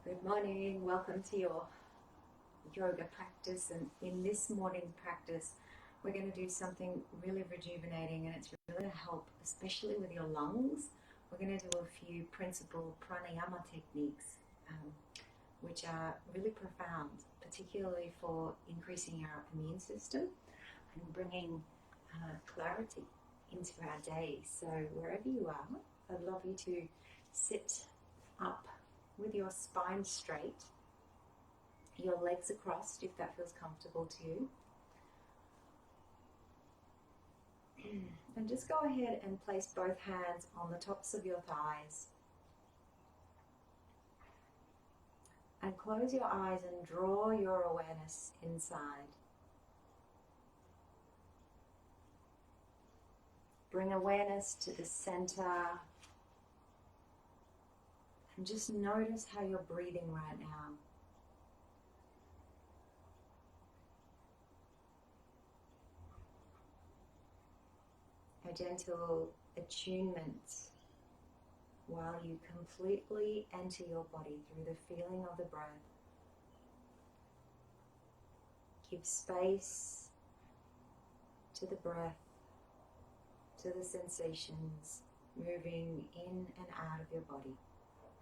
Good morning, welcome to your yoga practice. And in this morning practice, we're going to do something really rejuvenating, and it's really going to help, especially with your lungs. We're going to do a few principal pranayama techniques, which are really profound, particularly for increasing our immune system and bringing clarity into our day. So, wherever you are, I'd love you to sit up with your spine straight, your legs are crossed if that feels comfortable to you. And just go ahead and place both hands on the tops of your thighs. And close your eyes and draw your awareness inside. Bring awareness to the center. And just notice how you're breathing right now. A gentle attunement while you completely enter your body through the feeling of the breath. Give space to the breath, to the sensations moving in and out of your body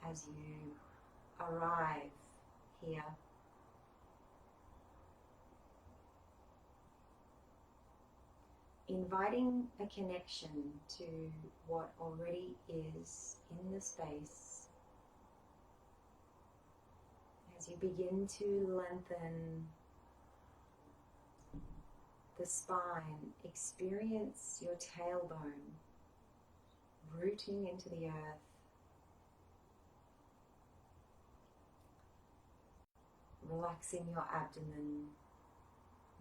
as you arrive here. Inviting a connection to what already is in the space as you begin to lengthen the spine. Experience your tailbone rooting into the earth. Relaxing your abdomen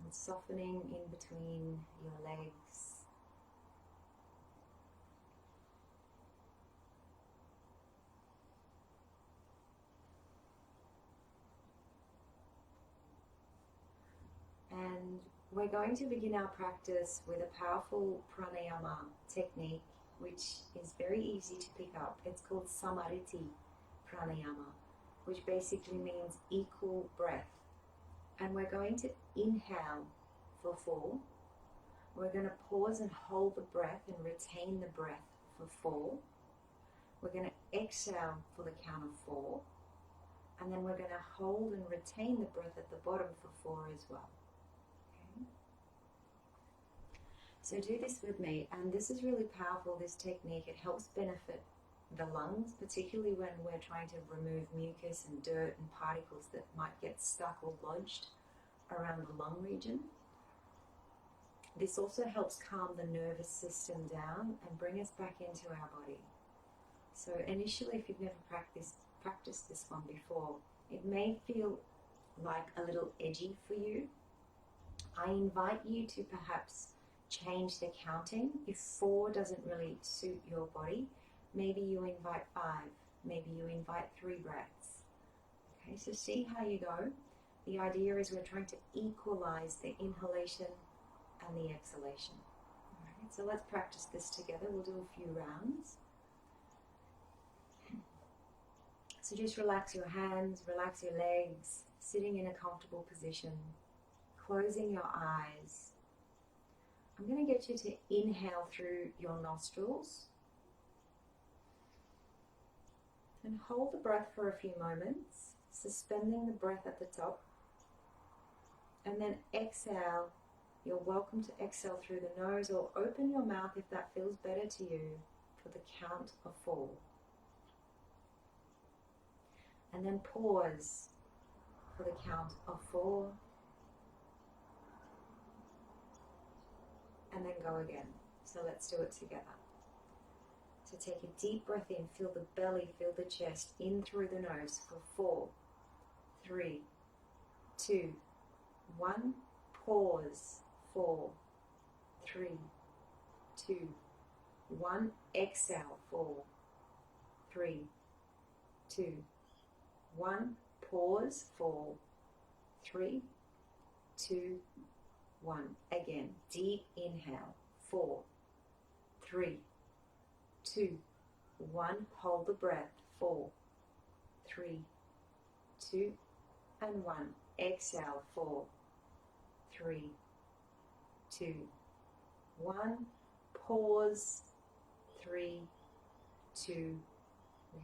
and softening in between your legs. And we're going to begin our practice with a powerful pranayama technique, which is very easy to pick up. It's called Samariti pranayama, which basically means equal breath. And we're going to inhale for 4. We're going to pause and hold the breath and retain the breath for 4. We're going to exhale for the count of 4. And then we're going to hold and retain the breath at the bottom for 4 as well. Okay? So do this with me. And this is really powerful, this technique. It helps benefit the lungs, particularly when we're trying to remove mucus and dirt and particles that might get stuck or lodged around the lung region. This also helps calm the nervous system down and bring us back into our body. So initially, if you've never practiced this one before, it may feel like a little edgy for you. I invite you to perhaps change the counting. If 4 doesn't really suit your body, maybe you invite 5, maybe you invite 3 breaths. Okay, so see how you go. The idea is we're trying to equalize the inhalation and the exhalation. All right, so let's practice this together. We'll do a few rounds. So just relax your hands, relax your legs, sitting in a comfortable position, closing your eyes. I'm going to get you to inhale through your nostrils and hold the breath for a few moments, suspending the breath at the top. And then exhale. You're welcome to exhale through the nose or open your mouth if that feels better to you for the count of 4. And then pause for the count of 4. And then go again. So let's do it together. So take a deep breath in, feel the belly, feel the chest, in through the nose for 4, 3, 2, 1. Pause. 4, 3, 2, 1. Exhale. 4, 3, 2, 1. Pause. 4, 3, 2, 1. Again, deep inhale. 4, 3, 2, 1. Hold the breath. 4, 3, 2, and 1. Exhale, 4, 3, 2, 1. Pause, 3, 2,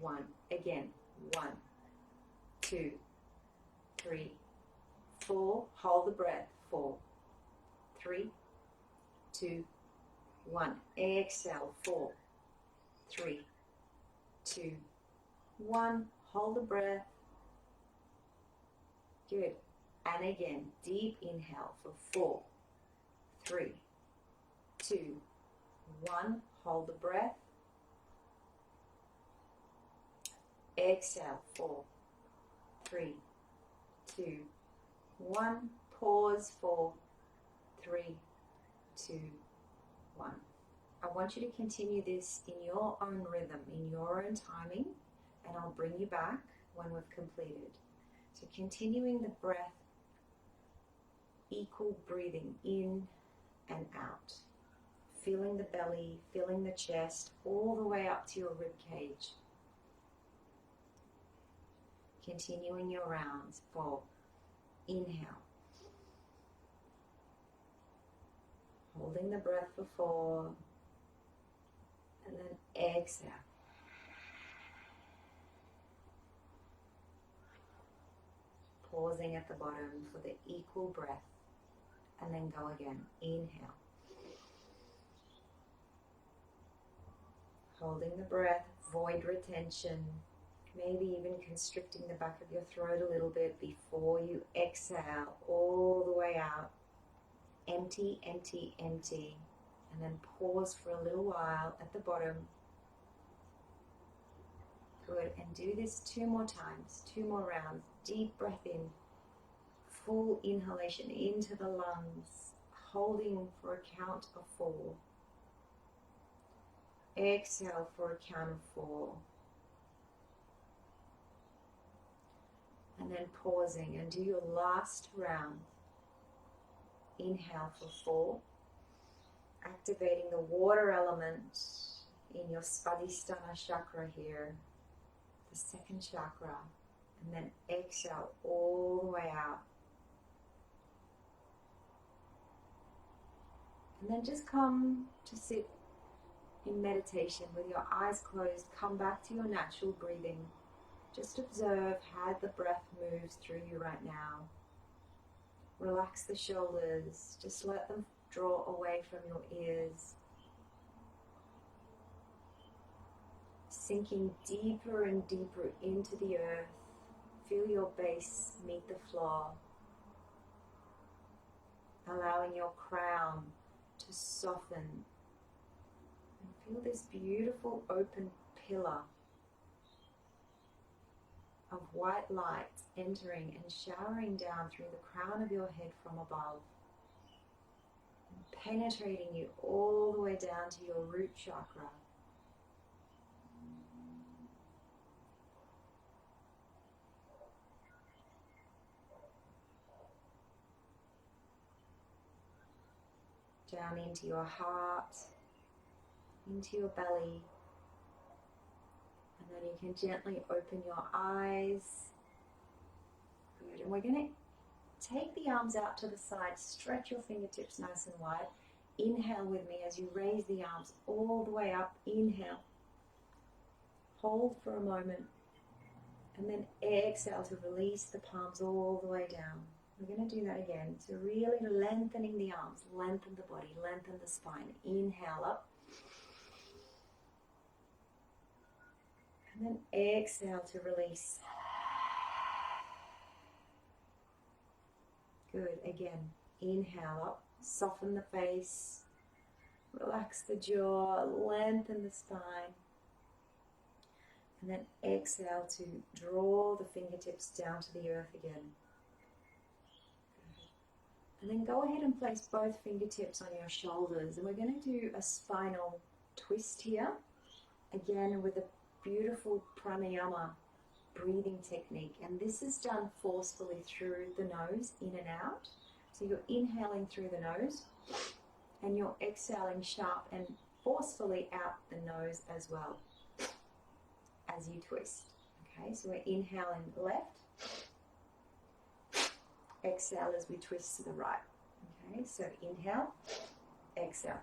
1. Again, 1, 2, 3, 4. Hold the breath, 4, 3, 2, 1. Exhale, 4, 3, 2, 1. Hold the breath. Good. And again, deep inhale for 4, 3, 2, 1. Hold the breath. Exhale, 4, 3, 2, 1. Pause, 4, 3, 2, 1. I want you to continue this in your own rhythm, in your own timing, and I'll bring you back when we've completed. So continuing the breath, equal breathing in and out. Feeling the belly, feeling the chest, all the way up to your rib cage. Continuing your rounds for inhale. Holding the breath for 4. And then exhale. Pausing at the bottom for the equal breath. And then go again. Inhale. Holding the breath, void retention. Maybe even constricting the back of your throat a little bit before you exhale all the way out. Empty, empty, empty. And then pause for a little while at the bottom. Good. And do this 2 more times, 2 more rounds. Deep breath in. Full inhalation into the lungs. Holding for a count of 4. Exhale for a count of 4. And then pausing and do your last round. Inhale for 4. Activating the water element in your Svadhisthana chakra here, the 2nd chakra. And then exhale all the way out. And then just come to sit in meditation with your eyes closed. Come back to your natural breathing. Just observe how the breath moves through you right now. Relax the shoulders. Just let them draw away from your ears. Sinking deeper and deeper into the earth. Feel your base meet the floor. Allowing your crown to soften. And feel this beautiful open pillar of white light entering and showering down through the crown of your head from above, and penetrating you all the way down to your root chakra. Down into your heart, into your belly. And then you can gently open your eyes. Good. And we're going to take the arms out to the side. Stretch your fingertips nice and wide. Inhale with me as you raise the arms all the way up. Inhale. Hold for a moment. And then exhale to release the palms all the way down. We're going to do that again. So really lengthening the arms, lengthen the body, lengthen the spine. Inhale up. And then exhale to release. Good. Again, inhale up. Soften the face. Relax the jaw. Lengthen the spine. And then exhale to draw the fingertips down to the earth again. And then go ahead and place both fingertips on your shoulders. And we're going to do a spinal twist here. Again, with a beautiful pranayama breathing technique. And this is done forcefully through the nose, in and out. So you're inhaling through the nose. And you're exhaling sharp and forcefully out the nose as well as you twist. Okay, so we're inhaling left. exhale as we twist to the right. Okay, so inhale, exhale.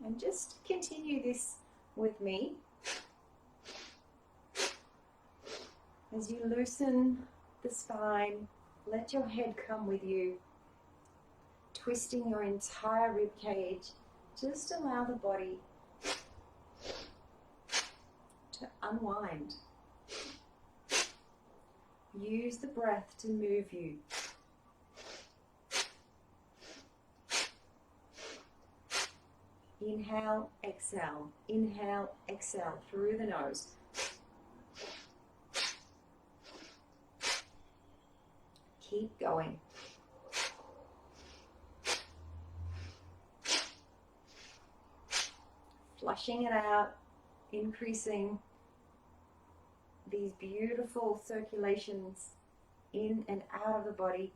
And just continue this with me as you loosen the spine, let your head come with you, twisting your entire rib cage. Just allow the body to unwind. Use the breath to move you. Inhale, exhale. Inhale, exhale through the nose. Keep going. Flushing it out, increasing these beautiful circulations in and out of the body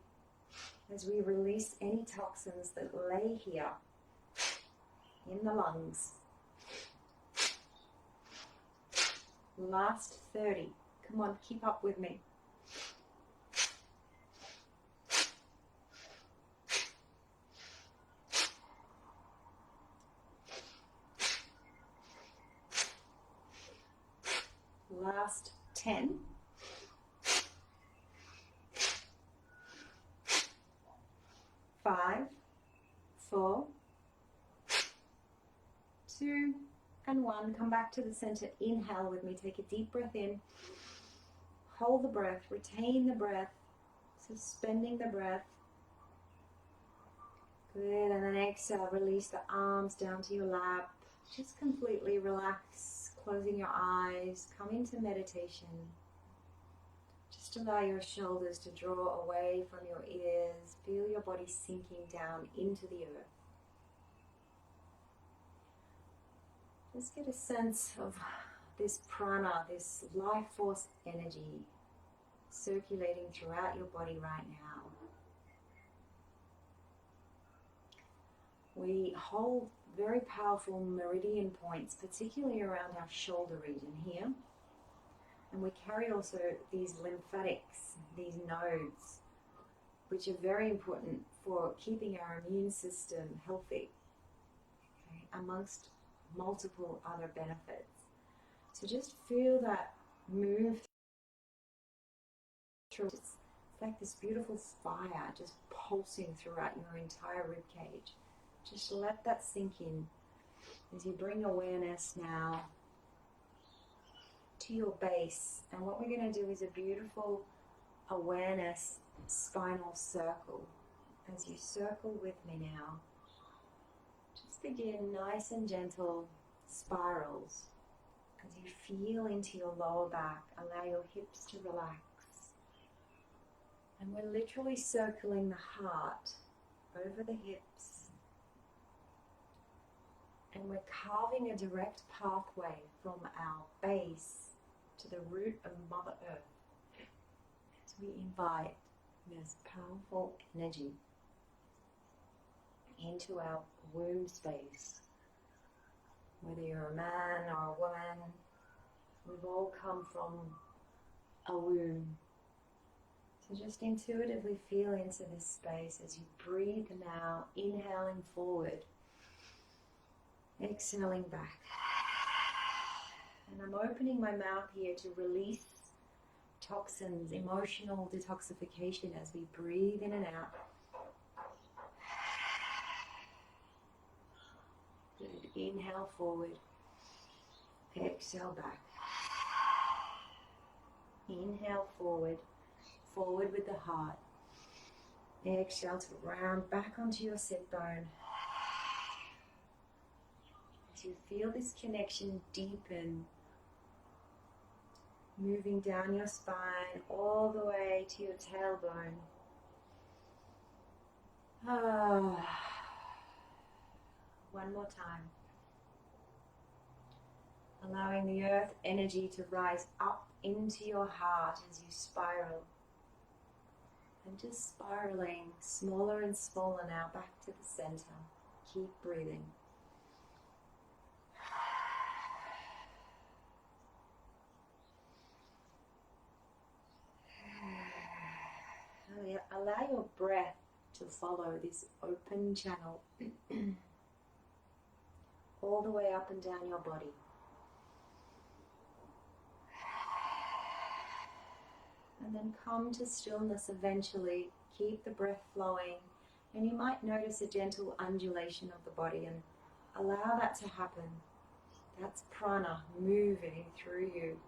as we release any toxins that lay here in the lungs. Last 30. Come on, keep up with me. Last 10. 5, 4, 2, and 1. Come back to the center. Inhale with me. Take a deep breath in. Hold the breath. Retain the breath. Suspending the breath. Good. And then exhale. Release the arms down to your lap. Just completely relax. Closing your eyes. Come into meditation. Just allow your shoulders to draw away from your ears. Feel your body sinking down into the earth. Just get a sense of this prana, this life force energy circulating throughout your body right now. We hold very powerful meridian points, particularly around our shoulder region here. And we carry also these lymphatics, these nodes, which are very important for keeping our immune system healthy, okay, amongst multiple other benefits. So just feel that move through. It's like this beautiful fire just pulsing throughout your entire rib cage. Just let that sink in as you bring awareness now to your base. And what we're going to do is a beautiful awareness spinal circle. As you circle with me now, just begin nice and gentle spirals as you feel into your lower back. Allow your hips to relax. And we're literally circling the heart over the hips. And we're carving a direct pathway from our base to the root of Mother Earth as we invite this powerful energy into our womb space. Whether you're a man or a woman, we've all come from a womb. So just intuitively feel into this space as you breathe now, inhaling forward. Exhaling back. And I'm opening my mouth here to release toxins, emotional detoxification as we breathe in and out. Good. Inhale forward. Exhale back. Inhale forward. Forward with the heart. Exhale to round back onto your sit bone. You feel this connection deepen, moving down your spine all the way to your tailbone. One more time. Allowing the earth energy to rise up into your heart as you spiral. And just spiraling smaller and smaller now back to the center. Keep breathing. allow your breath to follow this open channel all the way up and down your body. And then come to stillness eventually. Keep the breath flowing, and you might notice a gentle undulation of the body, and allow that to happen. That's prana moving through you.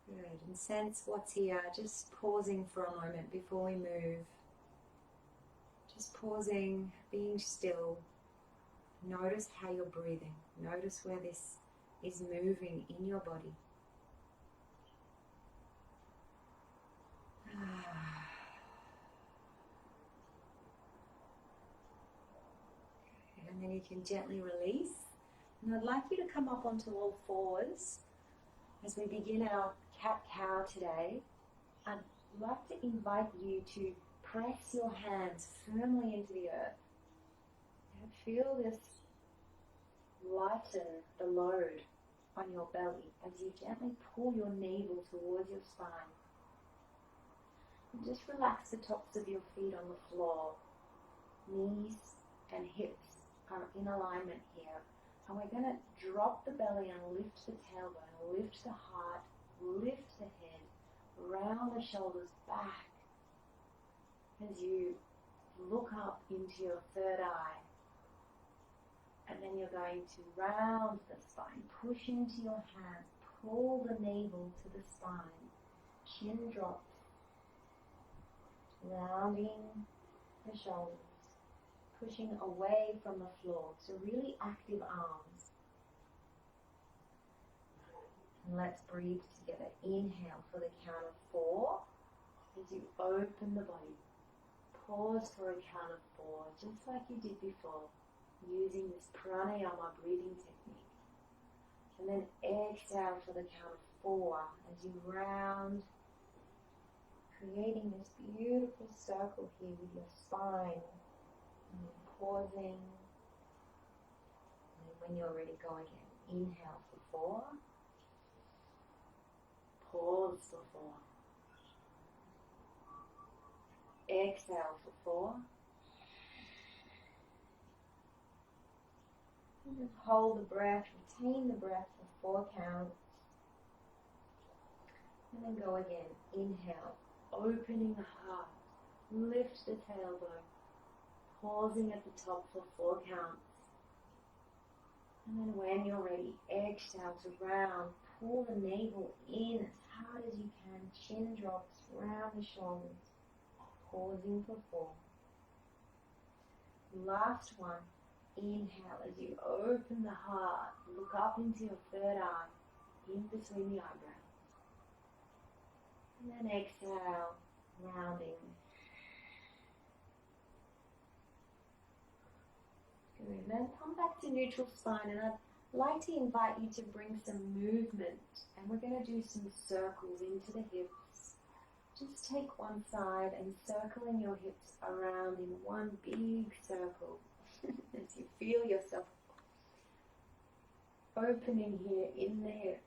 Good, and sense what's here, just pausing for a moment before we move. Just pausing, being still. Notice how you're breathing. Notice where this is moving in your body. And then you can gently release. And I'd like you to come up onto all fours as we begin our cat-cow today. I'd like to invite you to press your hands firmly into the earth. And feel this lighten the load on your belly as you gently pull your navel towards your spine. And just relax the tops of your feet on the floor. Knees and hips are in alignment here. And we're going to drop the belly and lift the tailbone, lift the heart, lift the head, round the shoulders back as you look up into your third eye. And then you're going to round the spine, push into your hands, pull the navel to the spine, chin drops, rounding the shoulders, pushing away from the floor. So really active arms. And let's breathe together. Inhale for the count of 4 as you open the body. Pause for a count of 4, just like you did before, using this pranayama breathing technique. And then exhale for the count of 4 as you round, creating this beautiful circle here with your spine. And then pausing. And then when you're ready, go again. Inhale for 4. Pause for 4. Exhale for 4. And then hold the breath, retain the breath for 4 counts. And then go again. Inhale, opening the heart, lift the tailbone, pausing at the top for 4 counts. And then when you're ready, exhale to round, pull the navel in as hard as you can, chin drops, round the shoulders, pausing for 4. Last one. Inhale as you open the heart, look up into your third eye, in between the eyebrows. And then exhale, rounding. Good. And then come back to neutral spine, and I'd like to invite you to bring some movement, and we're going to do some circles into the hips. Just take one side and circling your hips around in one big circle. As you feel yourself opening here in the hips.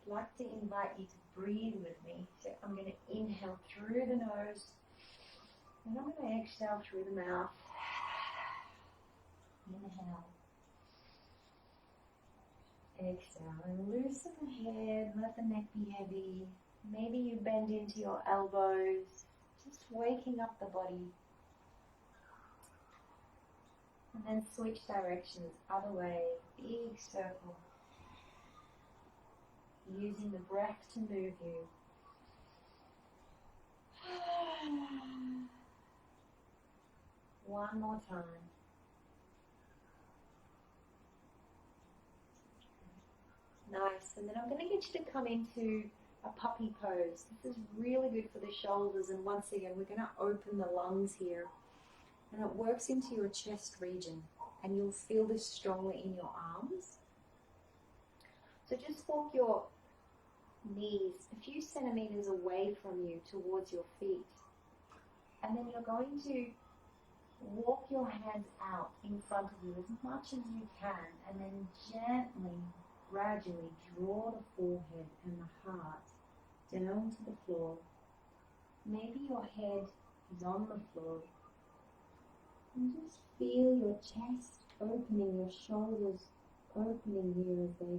I'd like to invite you to breathe with me. So I'm going to inhale through the nose, and I'm going to exhale through the mouth. Inhale. Exhale, and loosen the head, let the neck be heavy. Maybe you bend into your elbows, just waking up the body. And then switch directions, other way, big circle. Using the breath to move you. One more time. Nice, and then I'm going to get you to come into a puppy pose. This is really good for the shoulders, and once again, we're going to open the lungs here. And it works into your chest region, and you'll feel this strongly in your arms. So just walk your knees a few centimeters away from you towards your feet. And then you're going to walk your hands out in front of you as much as you can, and then gently, gradually draw the forehead and the heart down to the floor. Maybe your head is on the floor. And just feel your chest opening, your shoulders opening here as they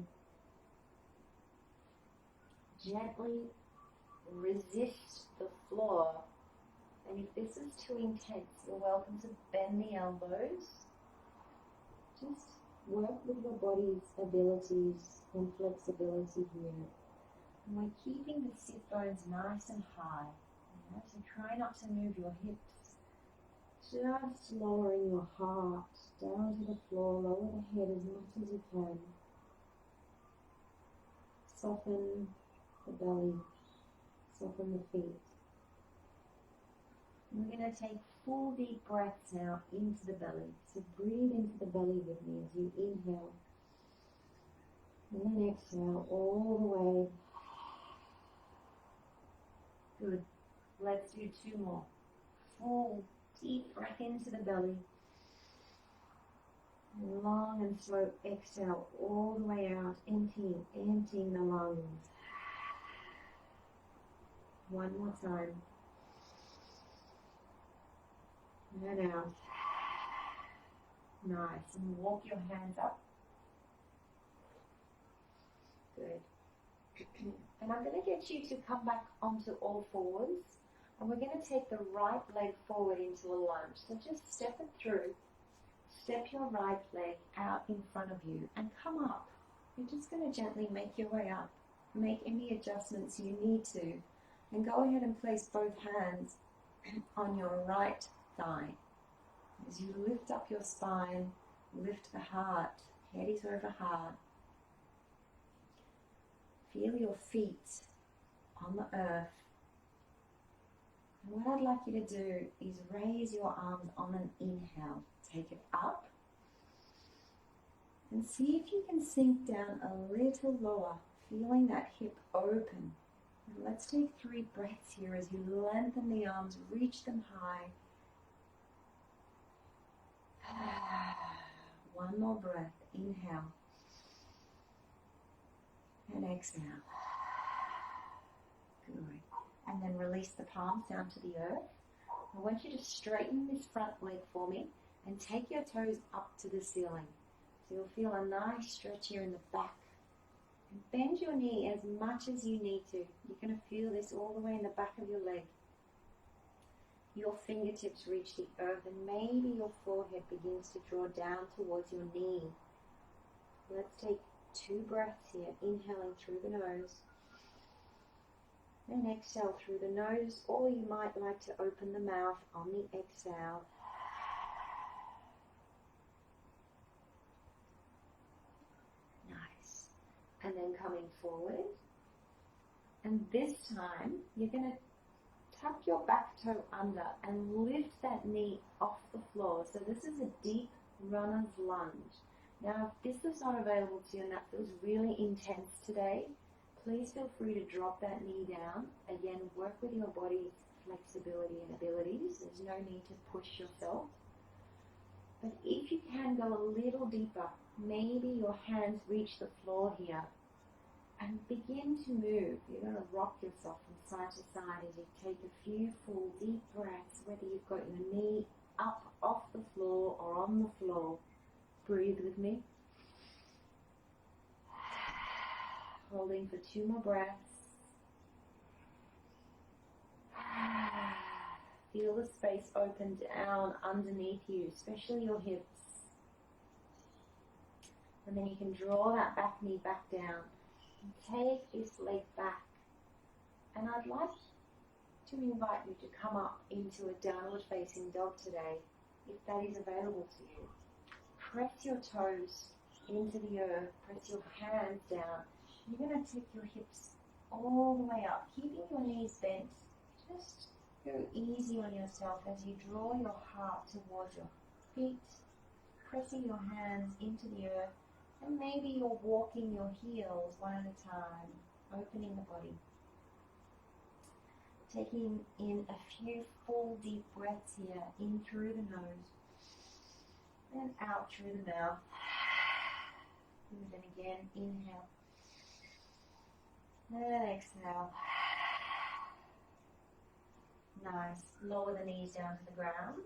gently resist the floor. And if this is too intense, you're welcome to bend the elbows. Just work with your body's abilities and flexibility here. And we're keeping the sit bones nice and high. So try not to move your hips. Just lowering your heart down to the floor. Lower the head as much as you can. Soften the belly. Soften the feet. We're going to take full deep breaths now into the belly. So breathe into the belly with me as you inhale. And then exhale all the way. Good. Let's do 2 more. Full deep breath into the belly. Long and slow exhale all the way out, emptying the lungs. One more time. And out. Nice. And walk your hands up. Good. And I'm going to get you to come back onto all fours. And we're going to take the right leg forward into a lunge. So just step it through. Step your right leg out in front of you and come up. You're just going to gently make your way up. Make any adjustments you need to. And go ahead and place both hands on your right thigh. As you lift up your spine, lift the heart. Head is over heart. Feel your feet on the earth. And what I'd like you to do is raise your arms on an inhale. Take it up. And see if you can sink down a little lower, feeling that hip open. And let's take 3 breaths here as you lengthen the arms, reach them high. 1 more breath. Inhale. And exhale. Good. And then release the palms down to the earth. I want you to straighten this front leg for me and take your toes up to the ceiling. So you'll feel a nice stretch here in the back. And bend your knee as much as you need to. You're going to feel this all the way in the back of your leg. Your fingertips reach the earth and maybe your forehead begins to draw down towards your knee. Let's take 2 breaths here, inhaling through the nose. And exhale through the nose, or you might like to open the mouth on the exhale. Nice. And then coming forward. And this time, you're going to tuck your back toe under and lift that knee off the floor. So this is a deep runner's lunge. Now, if this is not available to you and that feels really intense today, please feel free to drop that knee down. Again, work with your body's flexibility and abilities. There's no need to push yourself. But if you can go a little deeper, maybe your hands reach the floor here and begin to move. You're going to rock yourself from side to side as you take a few full deep breaths, whether you've got your knee up off the floor or on the floor. Breathe with me. Holding for 2 more breaths. Feel the space open down underneath you, especially your hips. And then you can draw that back knee back down. And take this leg back. And I'd like to invite you to come up into a downward facing dog today, if that is available to you. Press your toes into the earth, press your hands down. You're going to take your hips all the way up, keeping your knees bent. Just go easy on yourself as you draw your heart towards your feet, pressing your hands into the earth, and maybe you're walking your heels one at a time, opening the body. Taking in a few full deep breaths here, in through the nose and out through the mouth. And then again, inhale and exhale. Nice. Lower the knees down to the ground.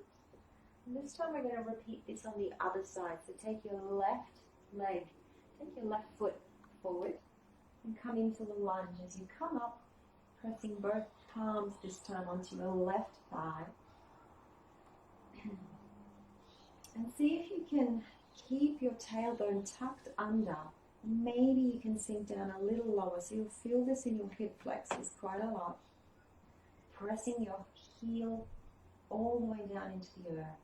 And this time we're going to repeat this on the other side. So take your left leg, take your left foot forward and come into the lunge. As you come up, pressing both palms this time onto your left thigh. And see if you can keep your tailbone tucked under. Maybe you can sink down a little lower, so you'll feel this in your hip flexors quite a lot. Pressing your heel all the way down into the earth.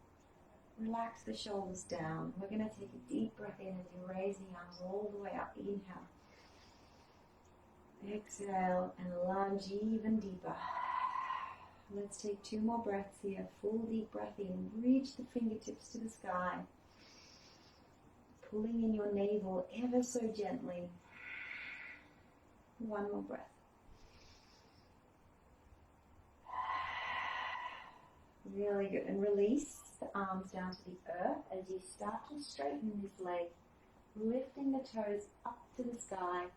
Relax the shoulders down. We're going to take a deep breath in as you raise the arms all the way up. Inhale. Exhale and lunge even deeper. Let's take 2 more breaths here. Full deep breath in. Reach the fingertips to the sky. Pulling in your navel ever so gently. 1 more breath. Really good. And release the arms down to the earth as you start to straighten this leg. Lifting the toes up to the sky.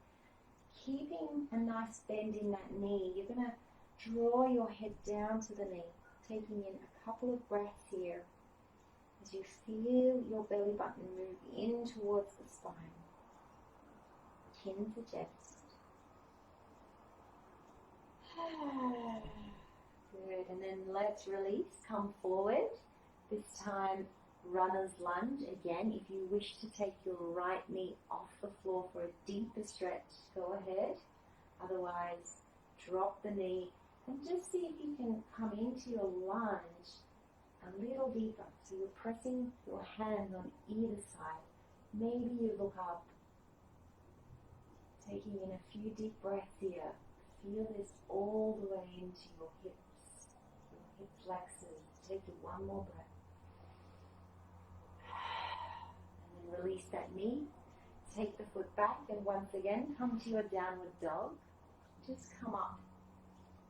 Keeping a nice bend in that knee. You're going to draw your head down to the knee. Taking in a couple of breaths here. As you feel your belly button move in towards the spine. Chin to chest. Good, and then let's release, come forward. This time, runner's lunge. Again, if you wish to take your right knee off the floor for a deeper stretch, go ahead. Otherwise, drop the knee and just see if you can come into your lunge a little deeper. So you're pressing your hands on either side. Maybe you look up, taking in a few deep breaths here. Feel this all the way into your hips, your hip flexors. Take it 1 more breath. And then release that knee. Take the foot back and once again come to your downward dog. Just come up,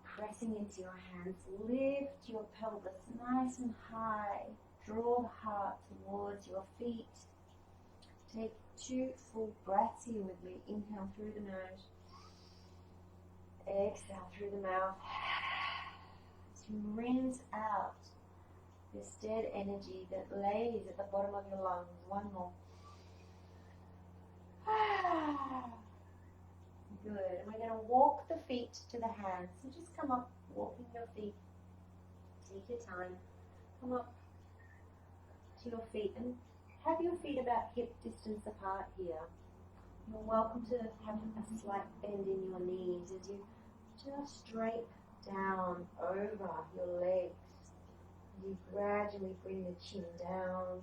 pressing into your hands. Lift your pelvis nice and high. Draw the heart towards your feet. Take 2 full breaths here with me. Inhale through the nose. Exhale through the mouth. To rinse out this dead energy that lays at the bottom of your lungs. 1 more. Good. And we're going to walk the feet to the hands. So just come up, walking your feet. Take your time. Come up to your feet and have your feet about hip distance apart here. You're welcome to have a slight bend in your knees as you just drape down over your legs. You gradually bring the chin down,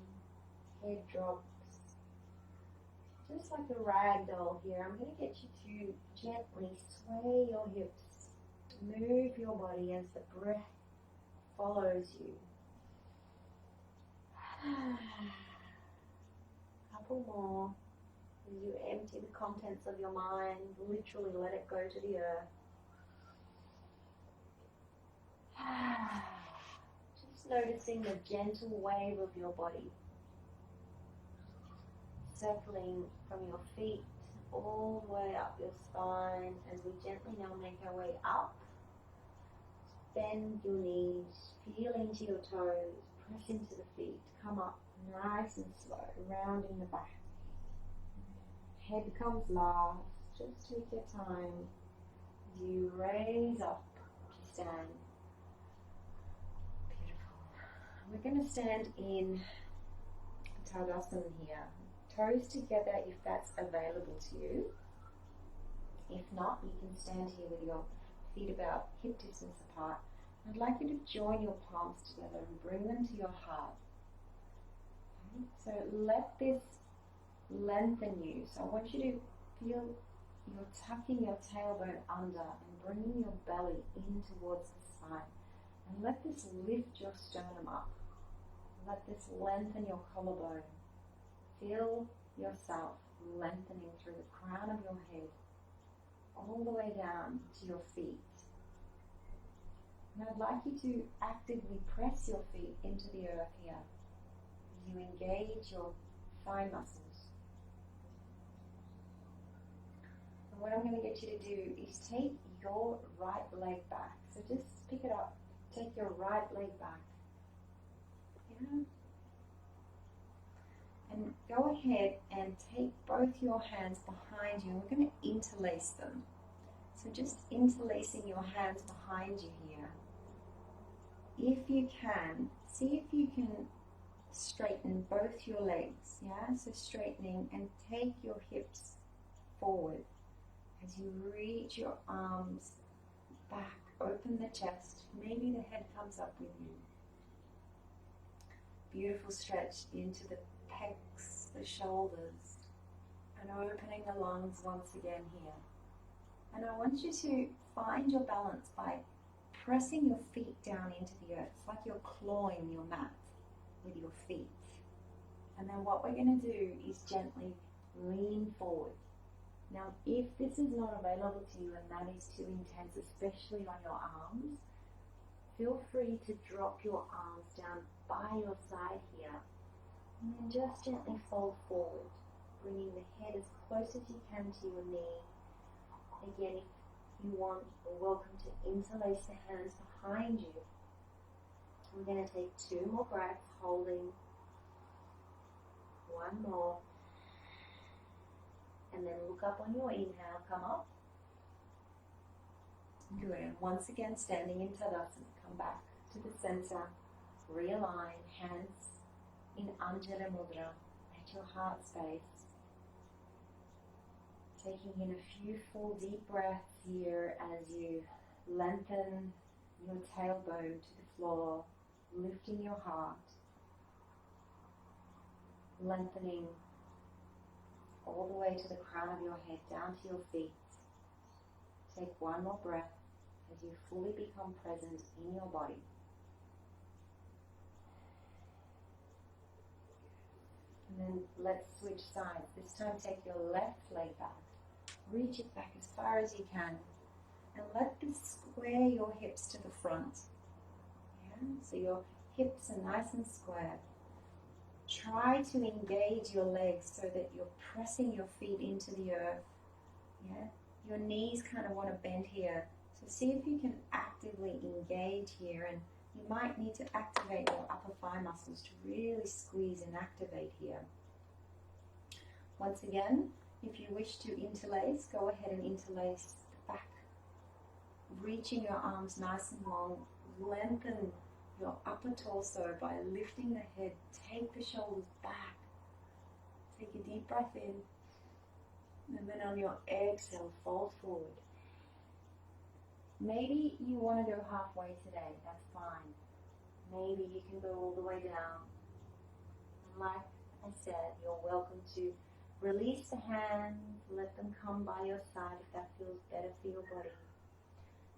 head drops. Just like a rag doll here, I'm going to get you to gently sway your hips. Move your body as the breath follows you. Couple more. As you empty the contents of your mind, literally let it go to the earth. Just noticing the gentle wave of your body. Circling from your feet all the way up your spine as we gently now make our way up. Bend your knees, feel into your toes, press into the feet, come up nice and slow, rounding the back. Head comes last, just take your time as you raise up to stand. Beautiful. We're going to stand in Tadasana here. Toes together if that's available to you. If not, you can stand here with your feet about hip distance apart. I'd like you to join your palms together and bring them to your heart. Okay? So let this lengthen you. So I want you to feel you're tucking your tailbone under and bringing your belly in towards the spine. And let this lift your sternum up. Let this lengthen your collarbone. Feel yourself lengthening through the crown of your head all the way down to your feet. And I'd like you to actively press your feet into the earth here as you engage your thigh muscles. And what I'm going to get you to do is take your right leg back. So just pick it up. Take your right leg back. Yeah. And go ahead and take both your hands behind you. We're going to interlace them. So just interlacing your hands behind you here. If you can, see if you can straighten both your legs. Yeah, so straightening, and take your hips forward as you reach your arms back. Open the chest. Maybe the head comes up with you. Beautiful stretch into the pecs, the shoulders, and opening the lungs once again here. And I want you to find your balance by pressing your feet down into the earth. It's like you're clawing your mat with your feet. And then what we're going to do is gently lean forward. Now, if this is not available to you and that is too intense, especially on your arms, feel free to drop your arms down by your side here. And then just gently fold forward, bringing the head as close as you can to your knee. Again, if you want, you're welcome to interlace the hands behind you. We're going to take 2 more breaths, holding. 1 more. And then look up on your inhale, come up. Good, and once again standing in Tadasana, come back to the center, realign, hands in Anjali Mudra at your heart space. Taking in a few full deep breaths here as you lengthen your tailbone to the floor, lifting your heart, lengthening all the way to the crown of your head, down to your feet. Take 1 more breath as you fully become present in your body. And then let's switch sides. This time take your left leg back. Reach it back as far as you can. And let this square your hips to the front. Yeah? So your hips are nice and square. Try to engage your legs so that you're pressing your feet into the earth. Yeah? Your knees kind of want to bend here. So see if you can actively engage here, and you might need to activate your upper thigh muscles to really squeeze and activate here. Once again, if you wish to interlace, go ahead and interlace the back. Reaching your arms nice and long, lengthen your upper torso by lifting the head, take the shoulders back. Take a deep breath in, and then on your exhale, fold forward. Maybe you want to go halfway today, that's fine. Maybe you can go all the way down. And like I said, you're welcome to release the hands, let them come by your side if that feels better for your body.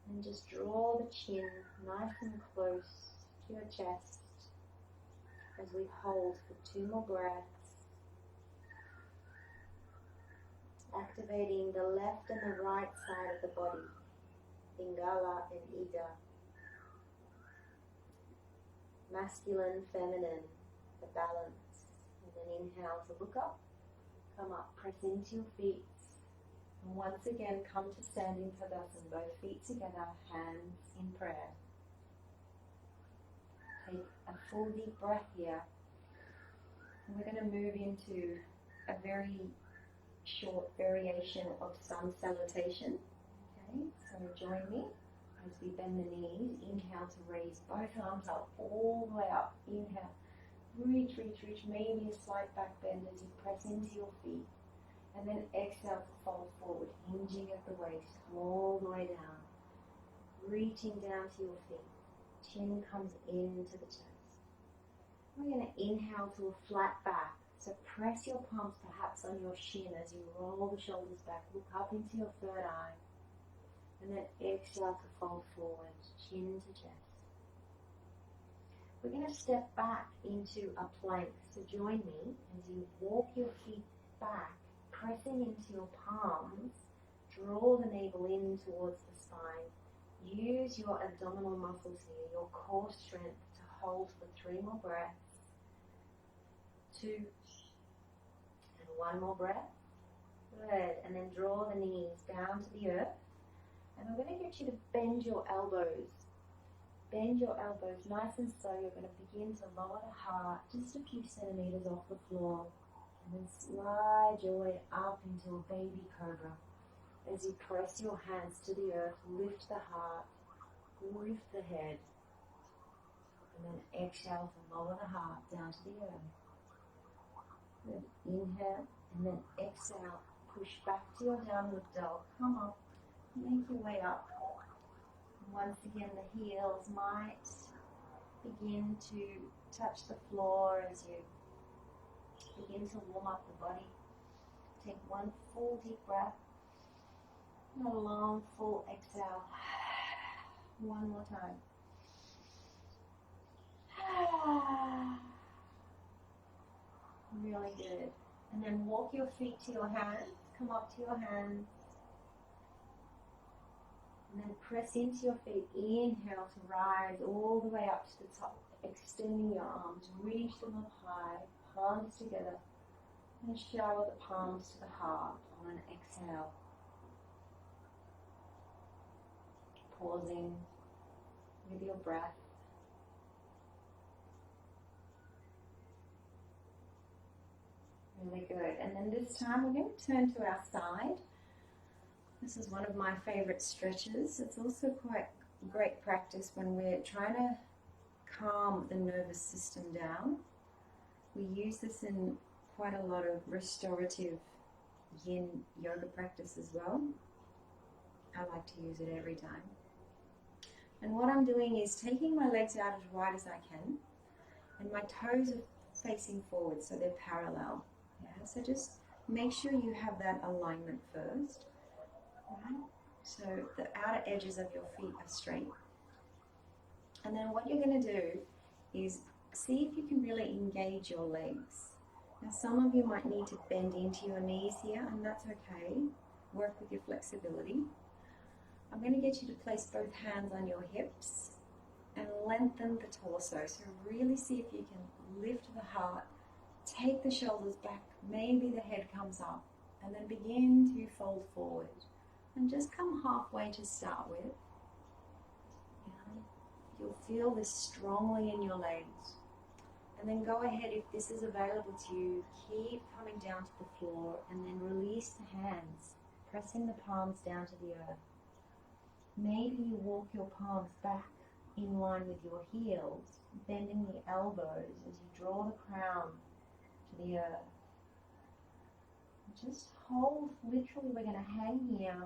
And just draw the chin nice and close to your chest as we hold for 2 more breaths. Activating the left and the right side of the body, Pingala and Ida. Masculine, feminine, the balance. And then inhale to look up, come up, press into your feet. And once again, come to standing Tadasana, both feet together, hands in prayer. Take a full deep breath here. And we're going to move into a very short variation of sun salutation. Okay, so join me as we bend the knees. Inhale to raise both arms up, all the way up. Inhale, reach, reach, reach. Maybe a slight back bend as you press into your feet. And then exhale to fold forward, hinging at the waist, come all the way down. Reaching down to your feet. Chin comes into the chest. We're going to inhale to a flat back. So press your palms perhaps on your shin as you roll the shoulders back. Look up into your third eye. And then exhale to fold forward, chin to chest. We're going to step back into a plank. So join me as you walk your feet back, pressing into your palms. Draw the navel in towards the spine. Use your abdominal muscles here, your core strength to hold for 3 more breaths. 2 and 1 more breath. Good. And then draw the knees down to the earth. And I'm going to get you to bend your elbows. Bend your elbows nice and slow. You're going to begin to lower the heart just a few centimeters off the floor. And then slide your way up into a baby cobra. As you press your hands to the earth, lift the heart, lift the head. And then exhale to lower the heart down to the earth. Then inhale and then exhale. Push back to your downward dog. Come up. Make your way up. And once again, the heels might begin to touch the floor as you begin to warm up the body. Take 1 full deep breath. And a long, full exhale. 1 more time. Really good. And then walk your feet to your hands. Come up to your hands. And then press into your feet. Inhale to rise all the way up to the top. Extending your arms. Reach them up high. Palms together. And shower the palms to the heart on an exhale. Pausing with your breath. Really good. And then this time we're going to turn to our side. This is one of my favorite stretches. It's also quite great practice when we're trying to calm the nervous system down. We use this in quite a lot of restorative yin yoga practice as well. I like to use it every time. And what I'm doing is taking my legs out as wide as I can, and my toes are facing forward so they're parallel. Yeah, so just make sure you have that alignment first. Right? So the outer edges of your feet are straight. And then what you're going to do is see if you can really engage your legs. Now some of you might need to bend into your knees here, and that's okay. Work with your flexibility. I'm going to get you to place both hands on your hips and lengthen the torso. So really see if you can lift the heart, take the shoulders back, maybe the head comes up, and then begin to fold forward. And just come halfway to start with. You'll feel this strongly in your legs. And then go ahead, if this is available to you, keep coming down to the floor and then release the hands, pressing the palms down to the earth. Maybe you walk your palms back in line with your heels, bending the elbows as you draw the crown to the earth. Just hold, literally we're going to hang here,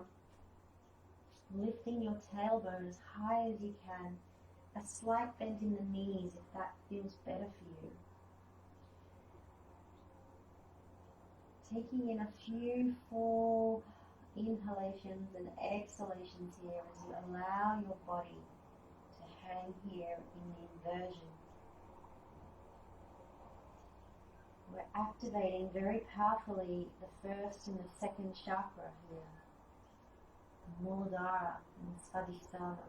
lifting your tailbone as high as you can. A slight bend in the knees if that feels better for you. Taking in a few full inhalations and exhalations here as you allow your body to hang here in the inversion. We're activating very powerfully the first and the second chakra here. The Muladhara and the Svadhisthana,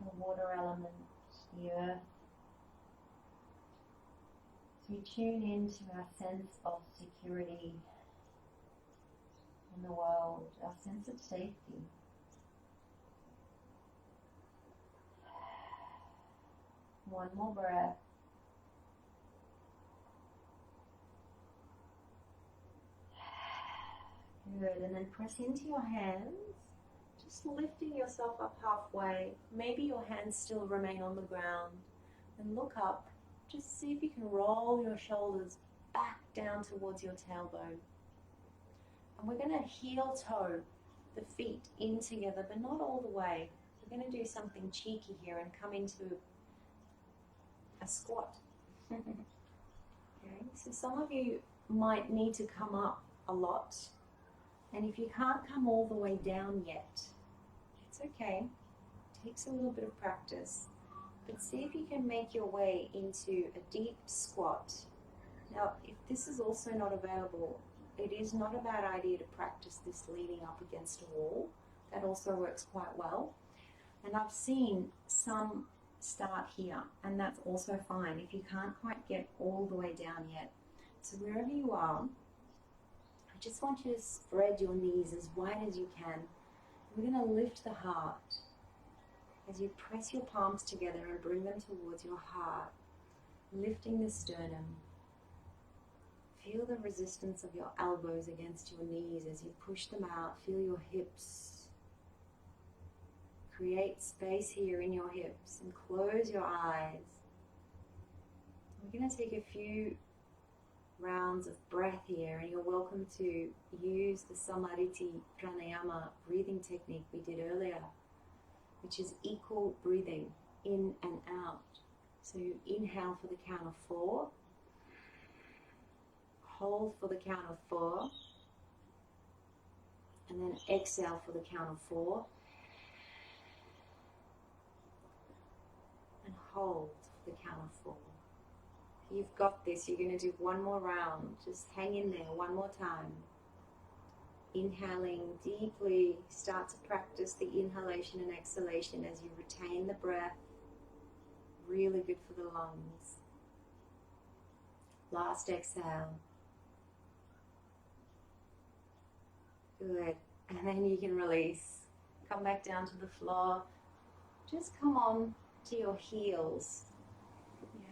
the water element, the earth. So we tune into our sense of security in the world, our sense of safety. One more breath. Good, and then press into your hands, just lifting yourself up halfway. Maybe your hands still remain on the ground. And look up, just see if you can roll your shoulders back down towards your tailbone. And we're going to heel toe the feet in together, but not all the way. We're going to do something cheeky here and come into a squat. Okay, so some of you might need to come up a lot. And if you can't come all the way down yet, it's okay. It takes a little bit of practice. But see if you can make your way into a deep squat. Now, if this is also not available, it is not a bad idea to practice this leaning up against a wall. That also works quite well. And I've seen some start here, and that's also fine if you can't quite get all the way down yet. So wherever you are, I just want you to spread your knees as wide as you can. We're going to lift the heart as you press your palms together and bring them towards your heart, lifting the sternum. Feel the resistance of your elbows against your knees as you push them out. Feel your hips. Create space here in your hips and close your eyes. We're going to take a few rounds of breath here, and you're welcome to use the Samariti Pranayama breathing technique we did earlier, which is equal breathing in and out. So you inhale for the count of 4, hold for the count of 4, and then exhale for the count of 4, and hold for the count of 4. You've got this. You're going to do one more round. Just hang in there one more time. Inhaling deeply. Start to practice the inhalation and exhalation as you retain the breath. Really good for the lungs. Last exhale. Good. And then you can release. Come back down to the floor. Just come on to your heels.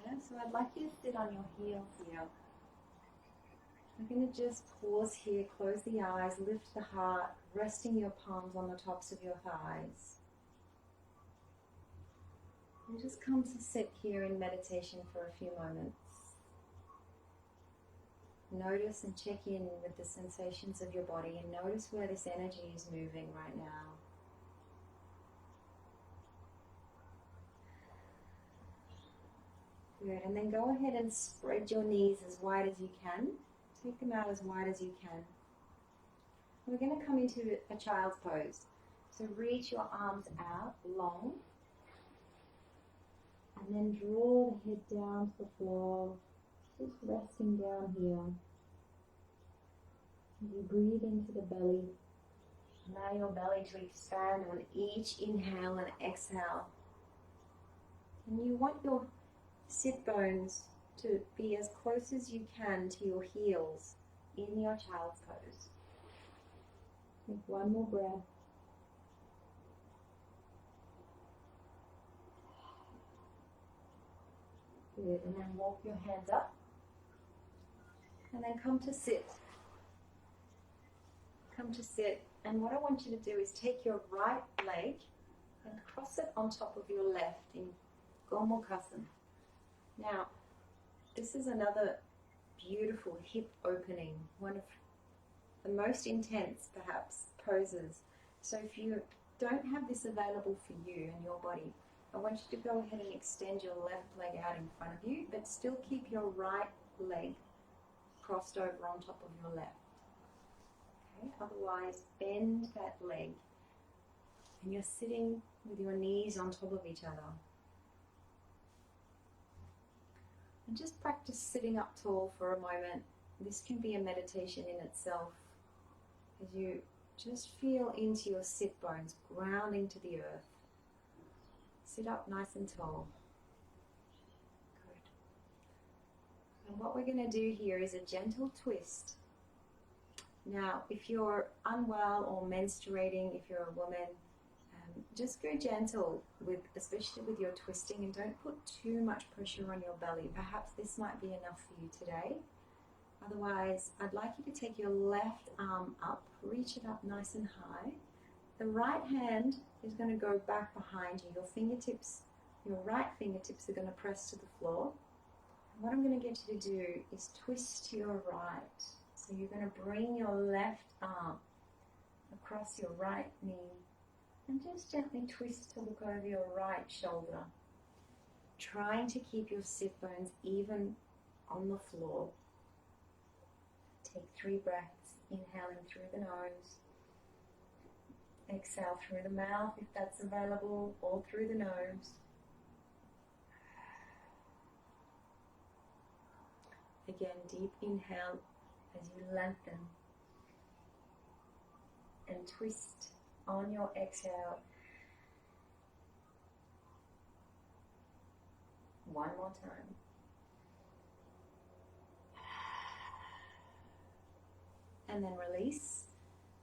Yeah, so I'd like you to sit on your heels here. I'm going to just pause here, close the eyes, lift the heart, resting your palms on the tops of your thighs. And just come to sit here in meditation for a few moments. Notice and check in with the sensations of your body and notice where this energy is moving right now. Good, and then go ahead and spread your knees as wide as you can. Take them out as wide as you can. We're going to come into a child's pose. So reach your arms out long. And then draw the head down to the floor. Just resting down here. As you breathe into the belly. Allow your belly to expand on each inhale and exhale. And you want your sit bones to be as close as you can to your heels in your child's pose. Take one more breath. Good, and then walk your hands up. And then come to sit. Come to sit. And what I want you to do is take your right leg and cross it on top of your left in Gomukhasana. Now, this is another beautiful hip opening, one of the most intense, perhaps, poses. So if you don't have this available for you and your body, I want you to go ahead and extend your left leg out in front of you, but still keep your right leg crossed over on top of your left. Okay? Otherwise, bend that leg, and you're sitting with your knees on top of each other. And just practice sitting up tall for a moment. This can be a meditation in itself as you just feel into your sit bones grounding to the earth. Sit up nice and tall. Good. And what we're going to do here is a gentle twist. Now, if you're unwell or menstruating, if you're a woman, just go gentle, especially with your twisting, and don't put too much pressure on your belly. Perhaps this might be enough for you today. Otherwise, I'd like you to take your left arm up, reach it up nice and high. The right hand is going to go back behind you. Your right fingertips are going to press to the floor. And what I'm going to get you to do is twist to your right. So you're going to bring your left arm across your right knee and just gently twist to look over your right shoulder, trying to keep your sit bones even on the floor. Take 3 breaths, inhaling through the nose. Exhale through the mouth if that's available, or through the nose. Again, deep inhale as you lengthen. And twist on your exhale. One more time. And then release.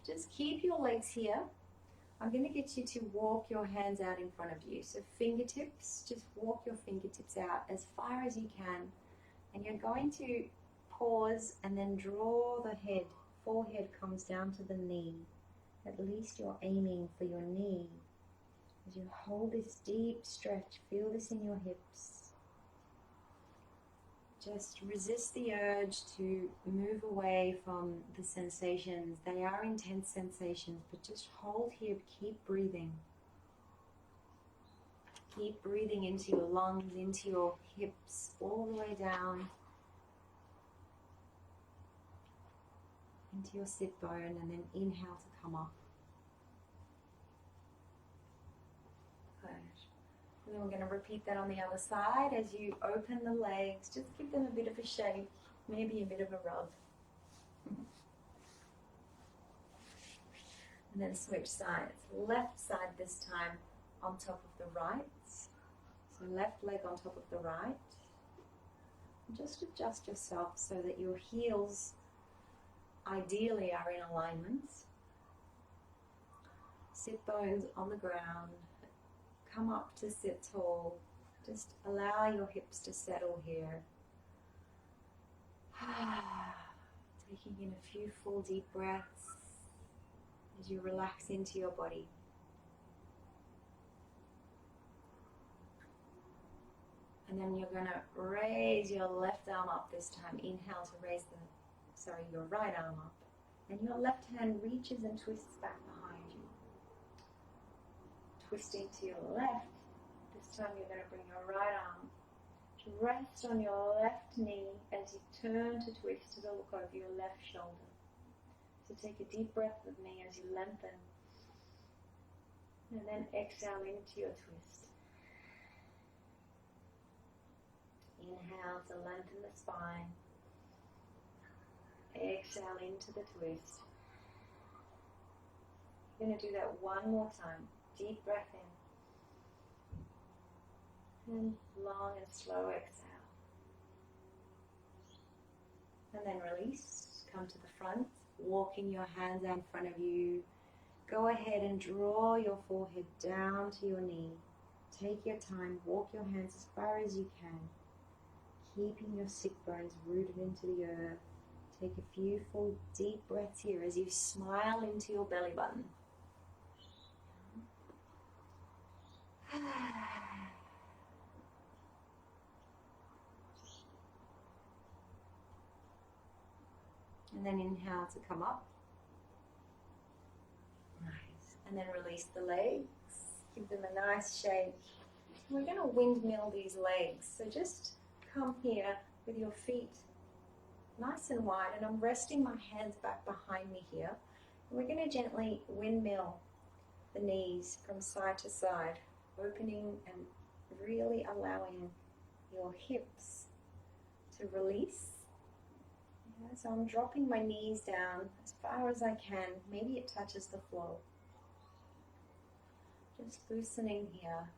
Just keep your legs here. I'm going to get you to walk your hands out in front of you. So fingertips, just walk your fingertips out as far as you can. And you're going to pause and then draw the head. Forehead comes down to the knee. At least you're aiming for your knee. As you hold this deep stretch, feel this in your hips. Just resist the urge to move away from the sensations. They are intense sensations, but just hold here, keep breathing. Keep breathing into your lungs, into your hips, all the way down into your sit bone, and then inhale to come up. Good. And then we're going to repeat that on the other side. As you open the legs, just give them a bit of a shake, maybe a bit of a rub. And then switch sides. Left side this time on top of the right. So left leg on top of the right. And just adjust yourself so that your heels ideally are in alignment. Sit bones on the ground. Come up to sit tall. Just allow your hips to settle here. Taking in a few full deep breaths as you relax into your body. And then you're going to raise your left arm up this time. Inhale to raise your right arm up. And your left hand reaches and twists back behind you. Twisting to your left. This time you're going to bring your right arm to rest on your left knee as you turn to twist to the look over your left shoulder. So take a deep breath with me as you lengthen. And then exhale into your twist. Inhale to lengthen the spine. Exhale into the twist. You're going to do that one more time. Deep breath in. And long and slow exhale. And then release. Come to the front. Walking your hands out in front of you. Go ahead and draw your forehead down to your knee. Take your time. Walk your hands as far as you can. Keeping your sit bones rooted into the earth. Take a few full deep breaths here as you smile into your belly button. And then inhale to come up. Nice. And then release the legs. Give them a nice shake. We're going to windmill these legs. So just come here with your feet nice and wide, and I'm resting my hands back behind me here. And we're going to gently windmill the knees from side to side, opening and really allowing your hips to release. Yeah, so I'm dropping my knees down as far as I can. Maybe it touches the floor. Just loosening here.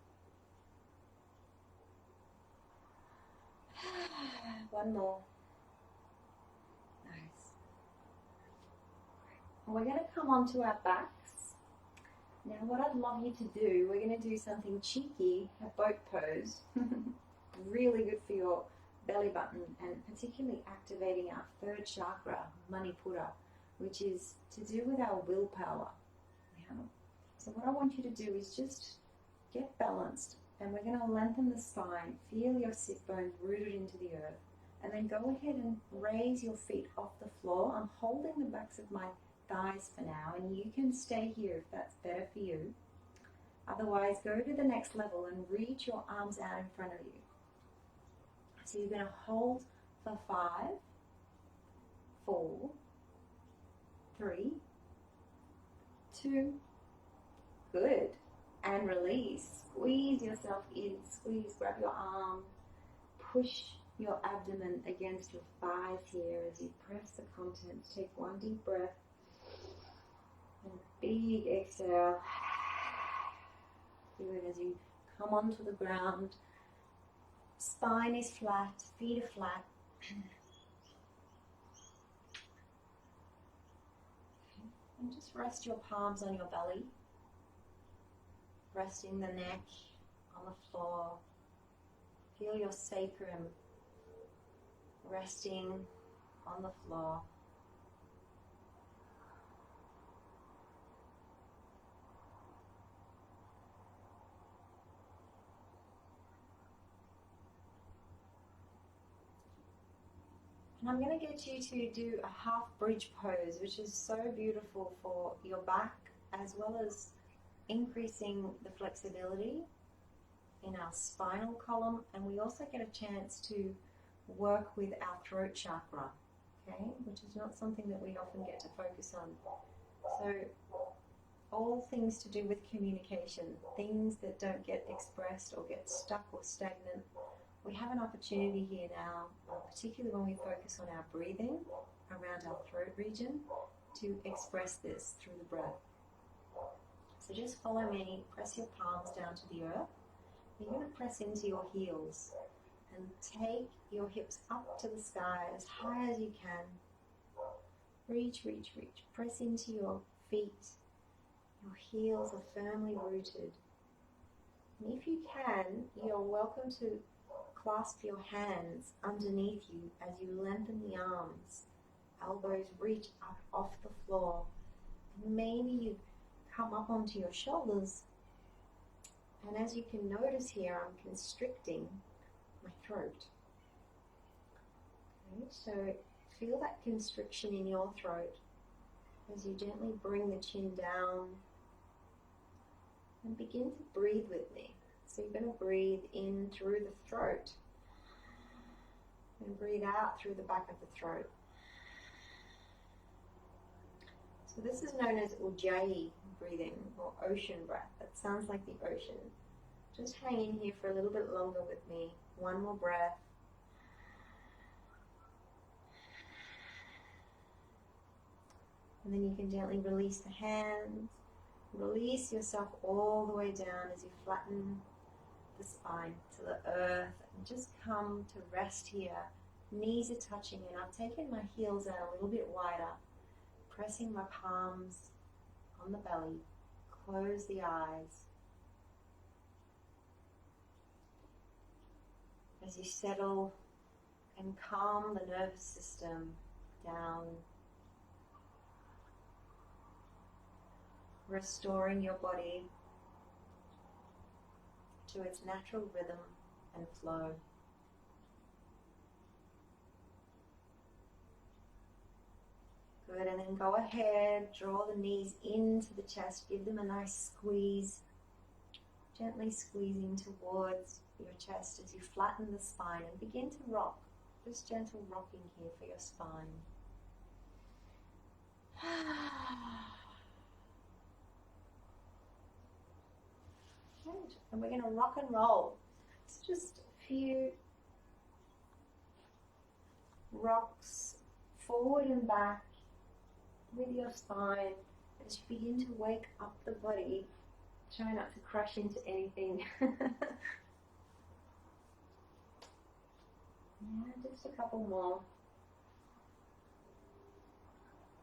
One more. Nice. We're going to come onto our backs. Now what I'd love you to do, we're going to do something cheeky, a boat pose. Really good for your belly button and particularly activating our third chakra, Manipura, which is to do with our willpower. Yeah. So what I want you to do is just get balanced, and we're going to lengthen the spine, feel your sit bones rooted into the earth, and then go ahead and raise your feet off the floor. I'm holding the backs of my thighs for now, and you can stay here if that's better for you. Otherwise, go to the next level and reach your arms out in front of you. So you're going to hold for 5, 4, 3, 2, good, and release. Squeeze yourself in, squeeze, grab your arm, push your abdomen against your thighs here as you press the contents. Take one deep breath and a big exhale. Do it as you come onto the ground. Spine is flat, feet are flat. And just rest your palms on your belly, resting the neck on the floor. Feel your sacrum resting on the floor. And I'm going to get you to do a half bridge pose, which is so beautiful for your back, as well as increasing the flexibility in our spinal column. And we also get a chance to work with our throat chakra, okay, which is not something that we often get to focus on. So all things to do with communication, things that don't get expressed or get stuck or stagnant, we have an opportunity here now, particularly when we focus on our breathing around our throat region, to express this through the breath. So just follow me, press your palms down to the earth. You're going to press into your heels and take your hips up to the sky as high as you can. Reach, reach, reach. Press into your feet. Your heels are firmly rooted. And if you can, you're welcome to clasp your hands underneath you as you lengthen the arms. Elbows reach up off the floor. And maybe you come up onto your shoulders. And as you can notice here, I'm constricting my throat. Okay, so feel that constriction in your throat as you gently bring the chin down and begin to breathe with me. So you're going to breathe in through the throat and breathe out through the back of the throat. So this is known as Ujjayi breathing, or ocean breath. That sounds like the ocean. Just hang in here for a little bit longer with me. One more breath. And then you can gently release the hands. Release yourself all the way down as you flatten the spine to the earth. And just come to rest here. Knees are touching, and I've taken my heels out a little bit wider. Pressing my palms on the belly. Close the eyes. As you settle and calm the nervous system down, restoring your body to its natural rhythm and flow. Good, and then go ahead, draw the knees into the chest, give them a nice squeeze, gently squeezing towards your chest as you flatten the spine and begin to rock. Just gentle rocking here for your spine. Good. And we're going to rock and roll. It's just a few rocks forward and back with your spine as you begin to wake up the body. Try not to crash into anything. Yeah, just a couple more.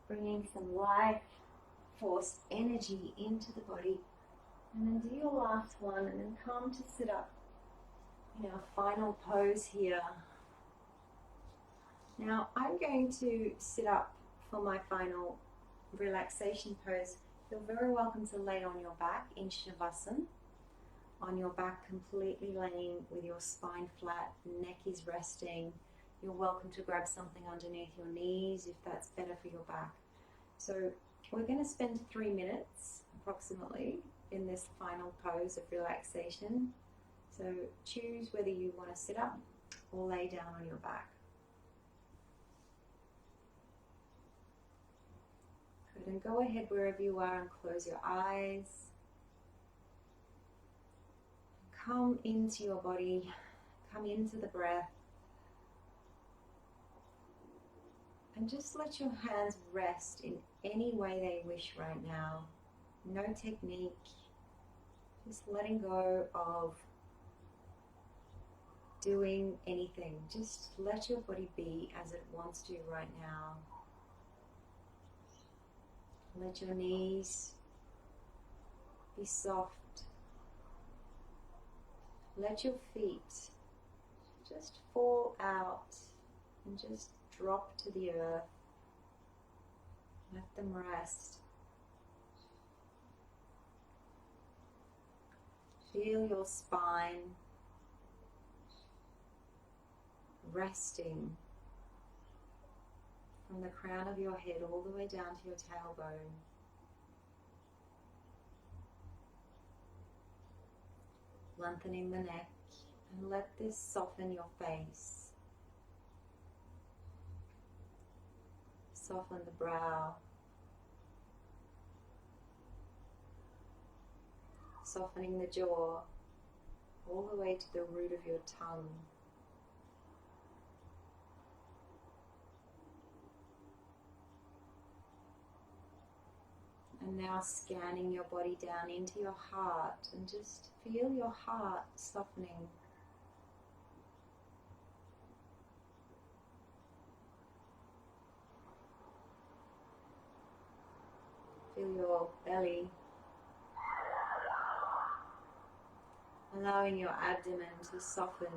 Bringing some life force energy into the body. And then do your last one, and then come to sit up in our final pose here. Now I'm going to sit up for my final relaxation pose. You're very welcome to lay on your back in Shavasana. On your back, completely laying with your spine flat, neck is resting. You're welcome to grab something underneath your knees if that's better for your back. So we're going to spend 3 minutes approximately in this final pose of relaxation. So choose whether you want to sit up or lay down on your back. Good, and go ahead wherever you are and close your eyes. Come into your body, come into the breath, and just let your hands rest in any way they wish right now. No technique, just letting go of doing anything. Just let your body be as it wants to right now. Let your knees be soft. Let your feet just fall out and just drop to the earth. Let them rest. Feel your spine resting from the crown of your head all the way down to your tailbone. Lengthening the neck, and let this soften your face. Soften the brow. Softening the jaw all the way to the root of your tongue. And now scanning your body down into your heart, and just feel your heart softening. Feel your belly. Allowing your abdomen to soften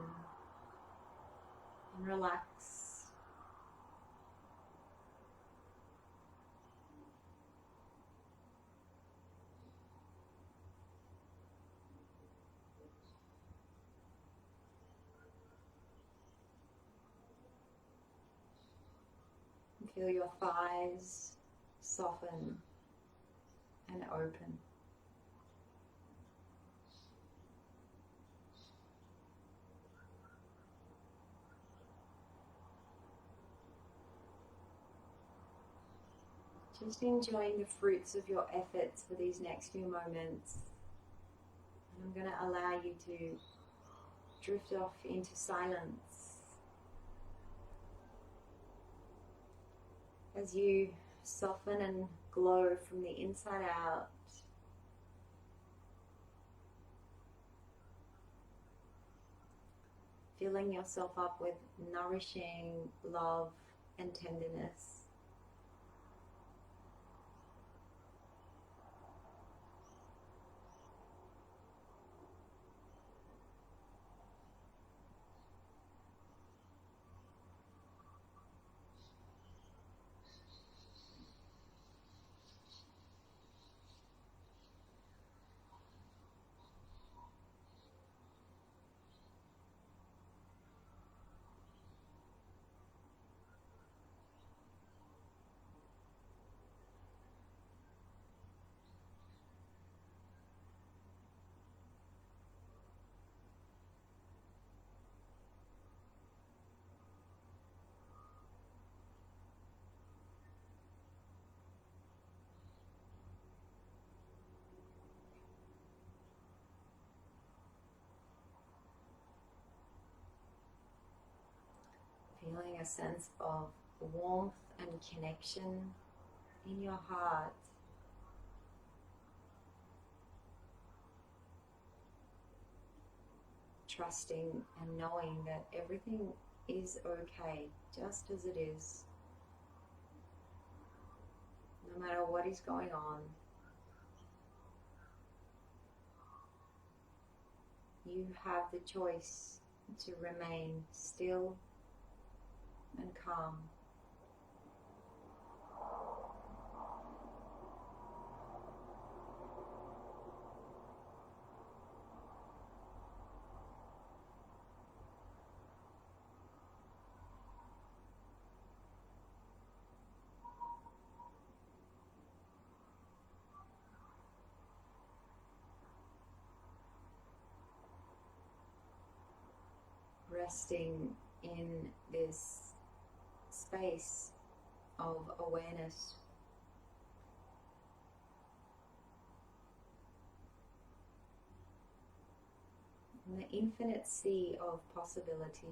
and relax. Feel your thighs soften and open. Just enjoying the fruits of your efforts for these next few moments. And I'm going to allow you to drift off into silence as you soften and glow from the inside out. Filling yourself up with nourishing love and tenderness. Feeling a sense of warmth and connection in your heart. Trusting and knowing that everything is okay, just as it is. No matter what is going on, you have the choice to remain still and calm. Resting in this space of awareness. In the infinite sea of possibility.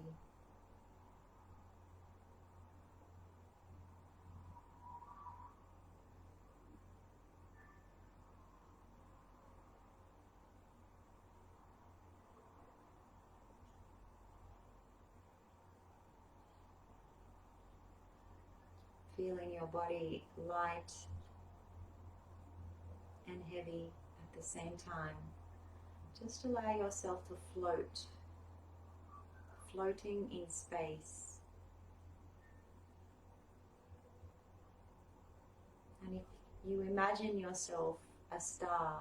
feeling your body light and heavy at the same time. Just allow yourself to float, floating in space. And if you imagine yourself a star,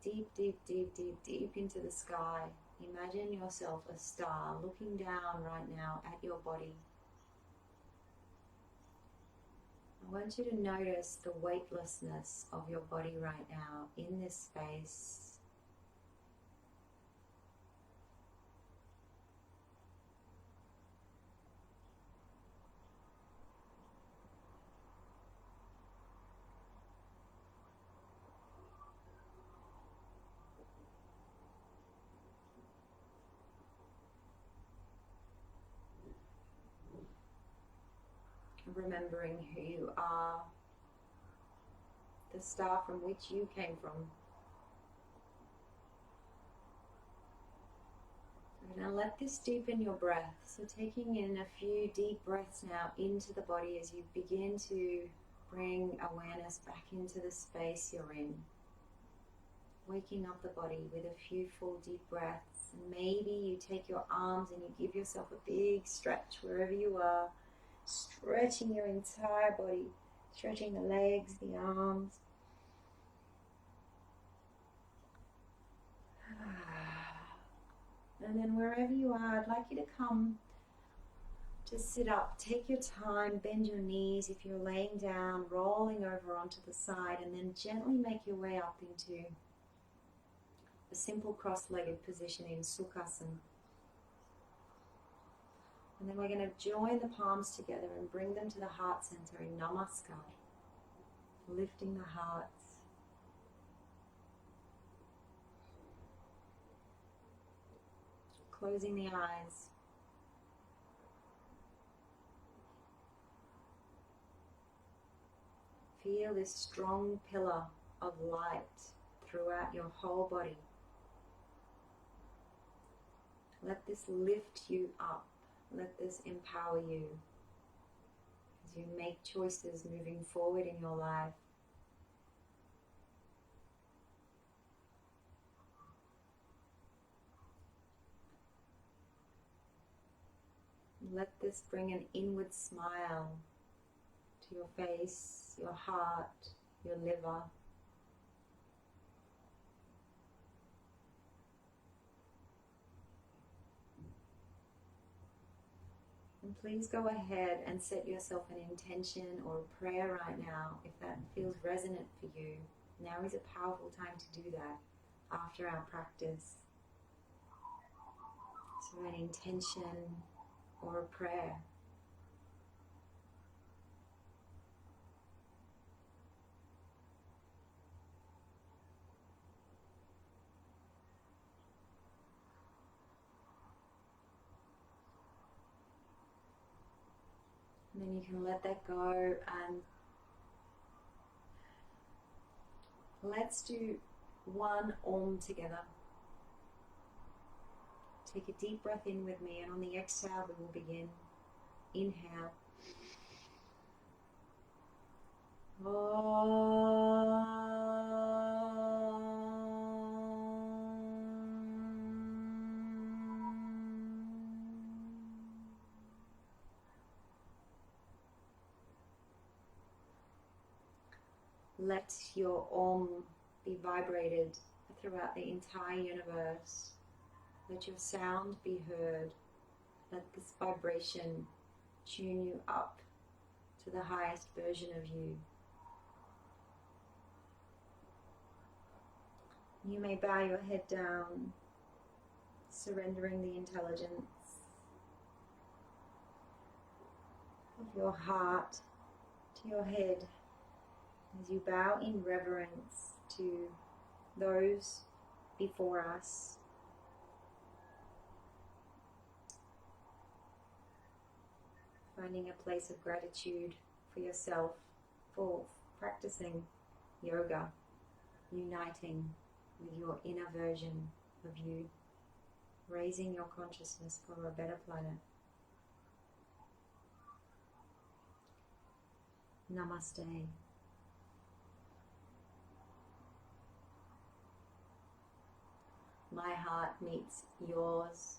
deep, deep, deep, deep, deep into the sky, imagine yourself a star looking down right now at your body. I want you to notice the weightlessness of your body right now in this space. Remembering who you are, the star from which you came from. We're going to let this deepen your breath. So taking in a few deep breaths now into the body as you begin to bring awareness back into the space you're in. Waking up the body with a few full deep breaths. And maybe you take your arms and you give yourself a big stretch wherever you are. Stretching your entire body, stretching the legs, the arms. And then wherever you are, I'd like you to come to sit up. Take your time, bend your knees if you're laying down, rolling over onto the side, and then gently make your way up into a simple cross-legged position in Sukhasana. And then we're going to join the palms together and bring them to the heart center in Namaskar. Lifting the hearts. Closing the eyes. Feel this strong pillar of light throughout your whole body. Let this lift you up. Let this empower you as you make choices moving forward in your life. Let this bring an inward smile to your face, your heart, your liver. And please go ahead and set yourself an intention or a prayer right now if that feels resonant for you. Now is a powerful time to do that after our practice. So an intention or a prayer. And then you can let that go, and let's do one Om together. Take a deep breath in with me, and on the exhale we will begin. Inhale. Let your Om be vibrated throughout the entire universe. Let your sound be heard. Let this vibration tune you up to the highest version of you. You may bow your head down, surrendering the intelligence of your heart to your head as you bow in reverence to those before us. Finding a place of gratitude for yourself, for practicing yoga, uniting with your inner version of you, raising your consciousness for a better planet. Namaste. My heart meets yours.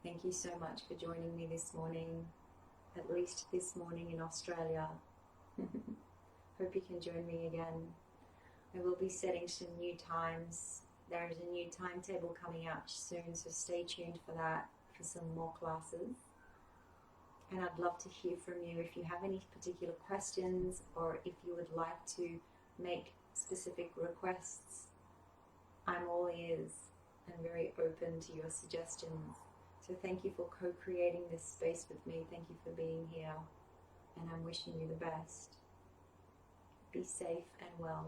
Thank you so much for joining me this morning, at least this morning in Australia. Hope you can join me again. I will be setting some new times. There is a new timetable coming out soon, so stay tuned for that, for some more classes. And I'd love to hear from you if you have any particular questions, or if you would like to make specific requests. I'm all ears and very open to your suggestions. So thank you for co-creating this space with me. Thank you for being here, and I'm wishing you the best. Be safe and well.